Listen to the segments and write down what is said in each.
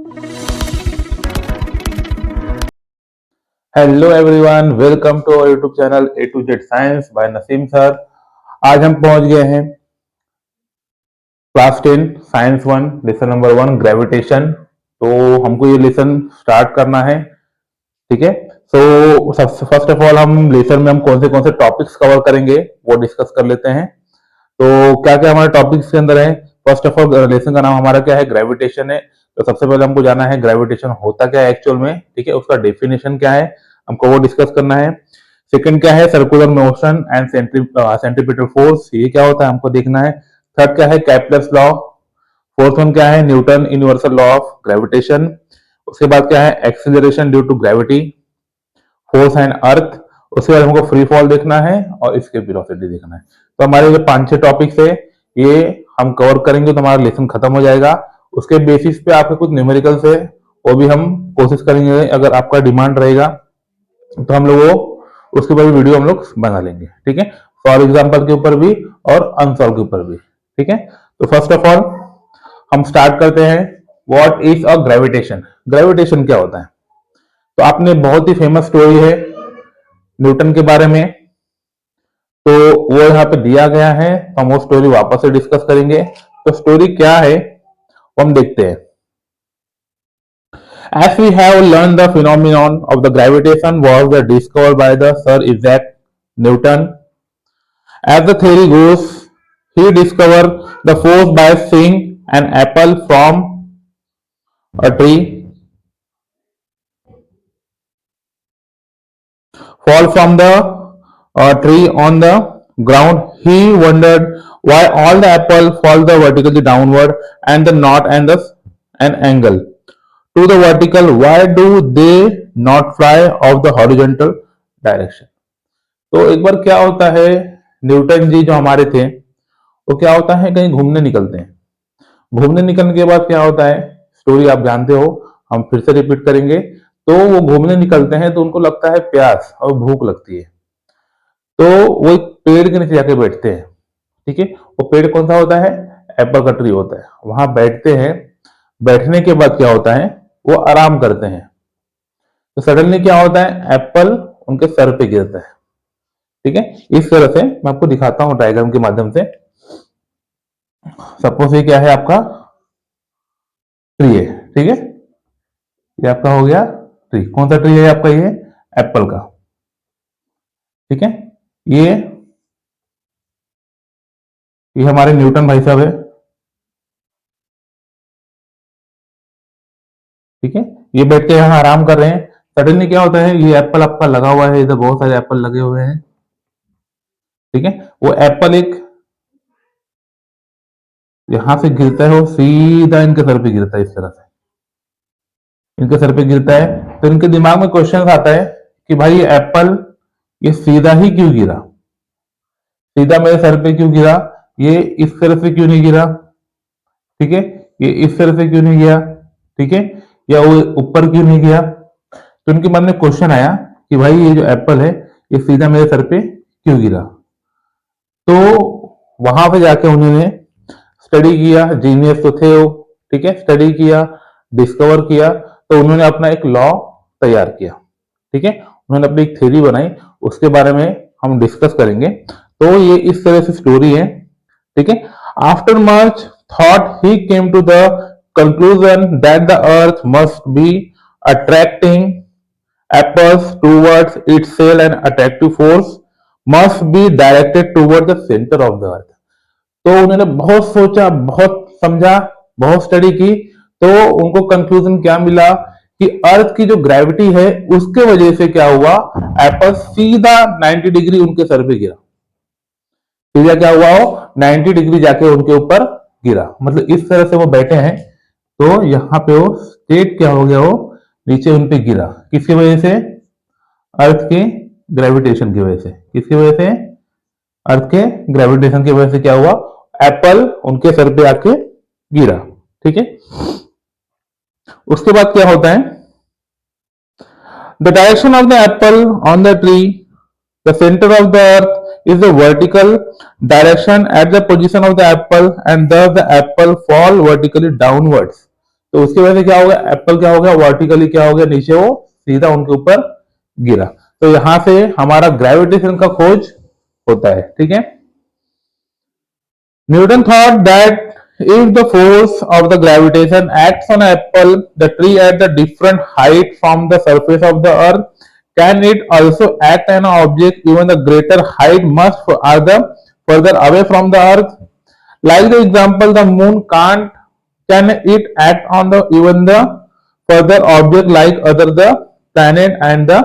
Hello everyone, welcome to our YouTube channel A to Z science by Naseem sir. आज हम पहुंच गए हैं class 10 science 1 lesson number 1 gravitation. तो हमको ये लेसन स्टार्ट करना है, ठीक है। सो फर्स्ट ऑफ ऑल हम लेसन में हम कौन से टॉपिक्स कवर करेंगे वो डिस्कस कर लेते हैं। तो क्या क्या हमारे टॉपिक्स के अंदर है। फर्स्ट ऑफ ऑल लेसन का नाम हमारा क्या है, ग्रेविटेशन है। तो सबसे पहले हमको जाना है ग्रेविटेशन होता क्या है एक्चुअल में, ठीक है, उसका डेफिनेशन क्या है, हमको वो डिस्कस करना है। सेकंड क्या है, circular motion and centripetal force, ये क्या होता है हमको देखना है। थर्ड क्या है, कैपलर्स लॉ। फोर्थ वन क्या है, Newton universal law of gravitation. उसके बाद क्या है, acceleration due to gravity, force and earth. उसके बाद हमको फ्री फॉल देखना है और इसके वेलोसिटी देखना है। तो हमारे जो 5-6 टॉपिक्स है ये हम कवर करेंगे तो हमारा लेसन खत्म हो जाएगा। उसके बेसिस पे आपके कुछ न्यूमेरिकल्स है वो भी हम कोशिश करेंगे, अगर आपका डिमांड रहेगा तो हम लोग वो उसके ऊपर भी वीडियो हम लोग बना लेंगे, ठीक है। फॉर एग्जाम्पल के ऊपर भी और अनसॉल्व के ऊपर भी, ठीक है। तो फर्स्ट ऑफ ऑल हम स्टार्ट करते हैं, what is a gravitation. Gravitation क्या होता है। तो आपने बहुत ही फेमस स्टोरी है न्यूटन के बारे में, तो वो यहाँ पे दिया गया है, हम वो स्टोरी वापस से डिस्कस करेंगे। तो स्टोरी क्या है वो हम देखते हैं। As we have learned, the phenomenon of the gravitation was discovered by the Sir Isaac Newton. As the theory goes, he discovered the force by seeing an apple from a tree fall from the tree on the ground. He wondered why all the apple fall the vertically downward and the not and the an angle to the vertical. Why do they not fly of the horizontal direction? तो एक बार क्या होता है, Newton जी जो हमारे थे वो क्या होता है, कहीं घूमने निकलते हैं। घूमने निकलने के बाद क्या होता है, स्टोरी आप जानते हो, हम फिर से रिपीट करेंगे। तो वो घूमने निकलते हैं तो उनको लगता है प्यास और भूख लगती है, तो वो एक पेड़ के नीचे जाके बैठते हैं, ठीक है। वो पेड़ कौन सा होता है, एप्पल का ट्री होता है। वहां बैठते हैं, बैठने के बाद क्या होता है, वो आराम करते हैं। तो सडनली क्या होता है, एप्पल उनके सर पे गिरता है, ठीक है। इस तरह से मैं आपको दिखाता हूं डायग्राम के माध्यम से। सपोज ये क्या है, आपका ट्री है, ठीक है। ये आपका हो गया ट्री। कौन सा ट्री है आपका, ये एप्पल का, ठीक है। ये हमारे न्यूटन भाई साहब है, ठीक है। ये बैठ के यहाँ आराम कर रहे हैं। सडनली क्या होता है, ये एप्पल आपका लगा हुआ है, इधर बहुत सारे एप्पल लगे हुए हैं, ठीक है। वो एप्पल एक यहां से गिरता है, वो सीधा इनके सर पे गिरता है, इस तरह से इनके सर पे गिरता है। तो इनके दिमाग में क्वेश्चन आता है कि भाई ये एप्पल ये सीधा ही क्यों गिरा, सीधा मेरे सर पे क्यों गिरा, ये इस तरह से क्यों नहीं गिरा, ठीक है। ये इस तरह से क्यों नहीं गया, ठीक है, या वो ऊपर क्यों नहीं गया। तो उनके मन में क्वेश्चन आया कि भाई ये जो एप्पल है ये सीधा मेरे सर पे क्यों गिरा। तो वहां पे जाके उन्होंने स्टडी किया, जीनियस तो थे वो, ठीक है, स्टडी किया, डिस्कवर किया। तो उन्होंने अपना एक लॉ तैयार किया, ठीक है। उन्होंने अपनी एक थ्योरी बनाई, उसके बारे में हम डिस्कस करेंगे। तो ये इस तरह से स्टोरी है, ठीक है। After much thought he came to the conclusion that the earth must be attracting apples towards its shell and attractive force must be directed toward the center of the earth. तो उन्होंने बहुत सोचा, बहुत समझा, बहुत स्टडी की, तो उनको कंक्लूजन क्या मिला कि अर्थ की जो ग्रेविटी है उसके वजह से क्या हुआ, एप्पल सीधा 90 डिग्री उनके सर पे गिरा। सीधा क्या हुआ, हो 90 डिग्री जाके उनके ऊपर गिरा, मतलब इस तरह से वो बैठे हैं। तो यहाँ पे वो स्टेट क्या हो गया, वो नीचे उन पे गिरा, किसकी वजह से, अर्थ के ग्रेविटेशन की वजह से। किसकी वजह से, अर्थ के ग्रेविटेशन की वजह से क्या हुआ, एप्पल उनके सर पे आके गिरा, ठीक है। उसके बाद क्या होता है, the direction of the Apple on the tree, the centre of the earth is the vertical direction at the position of the apple and thus the apple fall vertically downwards. तो उसकी वजह से क्या होगा, एप्पल क्या हो गया, vertically क्या हो गया, नीचे वो सीधा उनके ऊपर गिरा। तो यहां से हमारा ग्रेविटेशन का खोज होता है। ठीक है, Newton thought that if the force of the gravitation acts on an apple, the tree at the different height from the surface of the earth, can it also act on an object even the greater height much other further away from the earth? Like the example, the moon can't, can it act on the even the further object like other the planet and the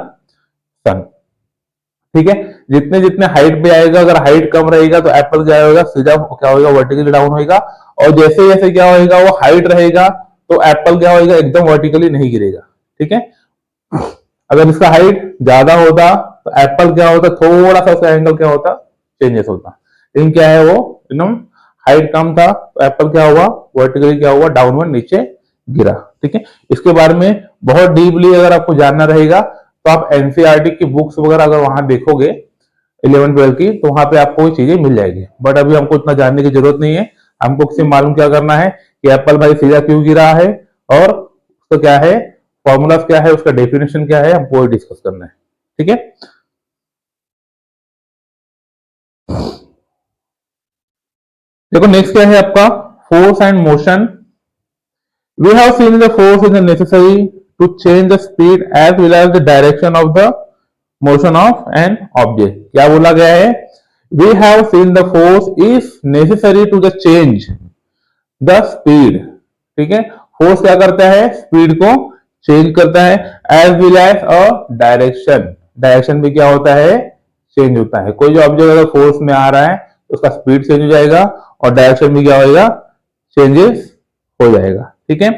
sun? ठीक है, जितने जितने height पे आएगा, अगर height कम रहेगा तो Apple क्या होगा, सीधा क्या होगा, वर्टिकली डाउन होगा। और जैसे जैसे क्या होगा, वो हाइट रहेगा तो एप्पल क्या होगा, एकदम वर्टिकली नहीं गिरेगा। ठीक है, अगर इसका हाइट ज्यादा होता तो एप्पल क्या होता, थोड़ा सा उसका एंगल क्या होता, चेंजेस होता। लेकिन क्या है, वो एकदम हाइट कम था तो एप्पल क्या हुआ, वर्टिकली क्या हुआ, डाउनवर्ड नीचे गिरा। ठीक है, इसके बारे में बहुत डीपली अगर आपको जानना रहेगा तो आप एनसीईआरटी की बुक्स वगैरह अगर वहां देखोगे 11-12 की, तो वहां पे आपको ये चीजें मिल जाएगी। बट अभी हमको इतना जानने की जरूरत नहीं है, हमको सिर्फ मालूम क्या करना है कि एप्पल भाई सीधा क्यों गिरा है और उसका क्या है, फॉर्मूला क्या है, उसका डेफिनेशन क्या है, हमको डिस्कस करना है। ठीक है, देखो नेक्स्ट क्या है आपका, force and motion. We have seen the force is necessary to change the speed as well as the direction of the motion of an object. क्या बोला गया है, we have seen the force is necessary to the change the speed. ठीक है, force क्या करता है, speed को चेंज करता है, as well as a direction. Direction भी क्या होता है, चेंज होता है। कोई जो ऑब्जेक्ट अगर फोर्स में आ रहा है तो उसका स्पीड चेंज हो जाएगा और डायरेक्शन भी क्या होगा, चेंजेस हो जाएगा। ठीक है,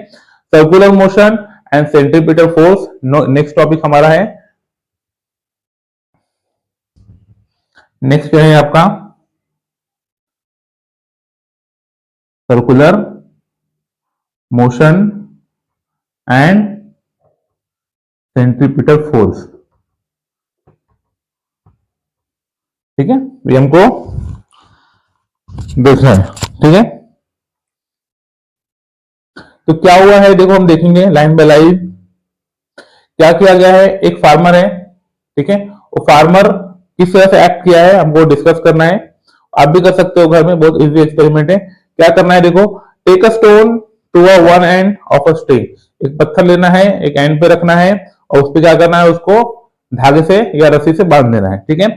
circular motion and centripetal force next topic हमारा है। नेक्स्ट क्या है आपका, circular motion and centripetal force. ठीक है, ये हमको देखना है। ठीक है, तो क्या हुआ है, देखो हम देखेंगे लाइन बाय लाइन। क्या किया गया है, एक फार्मर है। ठीक है, वो फार्मर किस तरह से एक्ट किया है हमको डिस्कस करना है। आप भी कर सकते हो घर में, बहुत इजी एक्सपेरिमेंट है। क्या करना है, देखो take a stone to a one end of a string. एक पत्थर लेना है, एक एंड पे रखना है और उस पर क्या करना है, उसको धागे से या रस्सी से बांध देना है। ठीक है,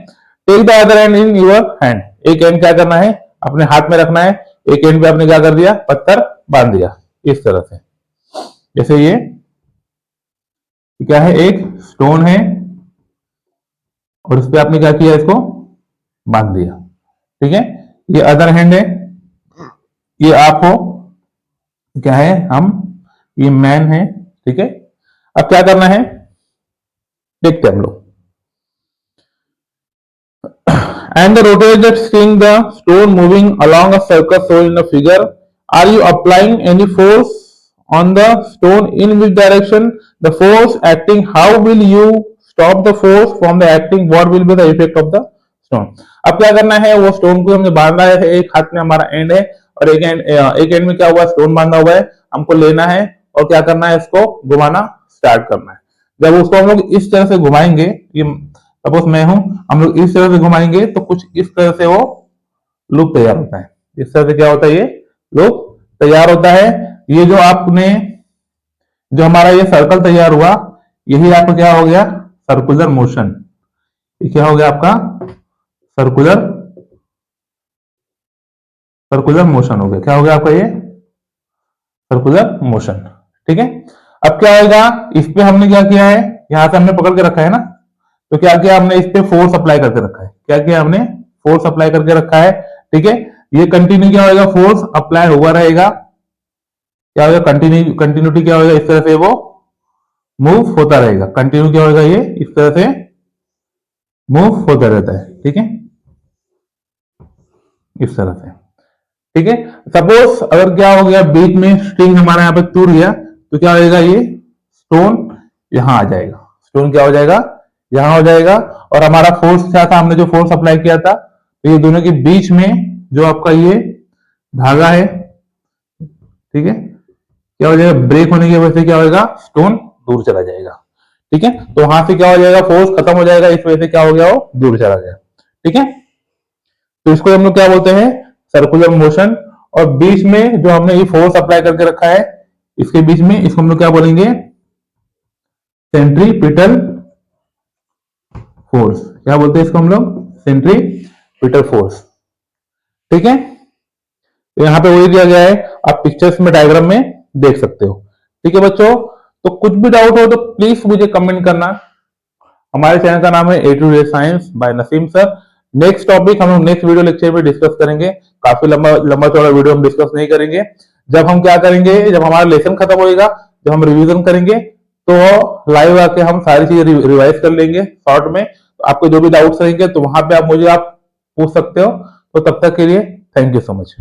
take the other end in your hand. एक एंड क्या करना है, अपने हाथ में रखना है, एक एंड पे आपने क्या कर दिया, पत्थर बांध दिया इस तरह से। जैसे ये क्या है, एक स्टोन है और उस पर आपने क्या किया, इसको बांध दिया। ठीक है, ये अदर हैंड है, ये आप हो, क्या है हम, ये मैन है। ठीक है, अब क्या करना है, देखते हैं हम लोग। And the rotated string, the stone moving along a circle shown in the figure. Are you applying any force on the stone, in which direction the force acting? How will you stop the force from the acting? What will be the effect of the stone? अब क्या करना है, वो stone को हमने बांधा है, एक हाथ में हमारा एंड है और एक एंड में क्या हुआ, स्टोन बांधा हुआ है। हमको लेना है और क्या करना है, इसको घुमाना स्टार्ट करना है। जब उसको हम लोग इस तरह से घुमाएंगे, ये सपोज मैं हूं, हम लोग इस तरह से घुमाएंगे तो कुछ इस तरह से वो लूप तैयार होता है। इस तरह से क्या होता है, ये लूप तैयार होता है। ये जो आपने, जो हमारा ये सर्कल तैयार हुआ, यही आपका क्या हो गया, सर्कुलर मोशन। ये क्या हो गया आपका, सर्कुलर सर्कुलर मोशन हो गया। क्या हो गया आपका, ये सर्कुलर मोशन। ठीक है, अब क्या होगा, इस पे हमने क्या किया है, यहां से हमने पकड़ के रखा है ना, तो क्या किया हमने, इस पे फोर्स अप्लाई करके रखा है। क्या किया हमने, फोर्स अप्लाई करके रखा है। ठीक है, ये कंटिन्यू क्या होगा, फोर्स अप्लाई हुआ रहेगा। क्या होगा, कंटिन्यूटी क्या होगा, इस तरह से वो मूव होता रहेगा। कंटिन्यू क्या होगा, ये इस तरह से मूव होता रहता है। ठीक है, इस तरह से। ठीक है, सपोज अगर क्या हो गया, बीच में स्ट्रिंग हमारा यहाँ पे टूट गया तो क्या होगा, ये स्टोन यहां आ जाएगा। स्टोन क्या हो जाएगा, यहां हो जाएगा। और हमारा फोर्स क्या था, हमने जो फोर्स अप्लाई किया था, तो ये दोनों के बीच में जो आपका ये धागा है, ठीक है, क्या हो जाएगा, ब्रेक होने की वजह से क्या होगा, स्टोन दूर चला जाएगा। ठीक है, तो वहां से क्या हो जाएगा, फोर्स खत्म हो जाएगा, इस वजह से क्या हो गया, वो दूर चला गया। ठीक है, तो इसको हम लोग क्या बोलते हैं, सर्कुलर मोशन। और बीच में जो हमने ये फोर्स अप्लाई करके रखा है, इसके बीच में, इसको हम लोग क्या बोलेंगे, सेंट्रीपिटल फोर्स। क्या बोलते हैं इसको हम लोग, सेंट्रीपिटल फोर्स। ठीक है, तो यहां पे वही दिया गया है, आप पिक्चर्स में, डायग्राम में देख सकते हो। ठीक है बच्चों, तो कुछ भी डाउट हो तो प्लीज मुझे कमेंट करना। हमारे चैनल का नाम है A to Z science by Naseem sir. Next topic हम लोग नेक्स्ट वीडियो लेक्चर में डिस्कस करेंगे। काफी लंबा लंबा चौड़ा वीडियो हम डिस्कस नहीं करेंगे। जब हम क्या करेंगे, जब हमारा लेसन खत्म होएगा, जब हम रिवीजन करेंगे, तो लाइव आके हम सारी चीजें रिवाइज कर लेंगे शॉर्ट में। तो आपको जो भी डाउट्स रहेंगे तो वहां पे आप मुझे पूछ सकते हो। तो तब तक के लिए थैंक यू सो मच।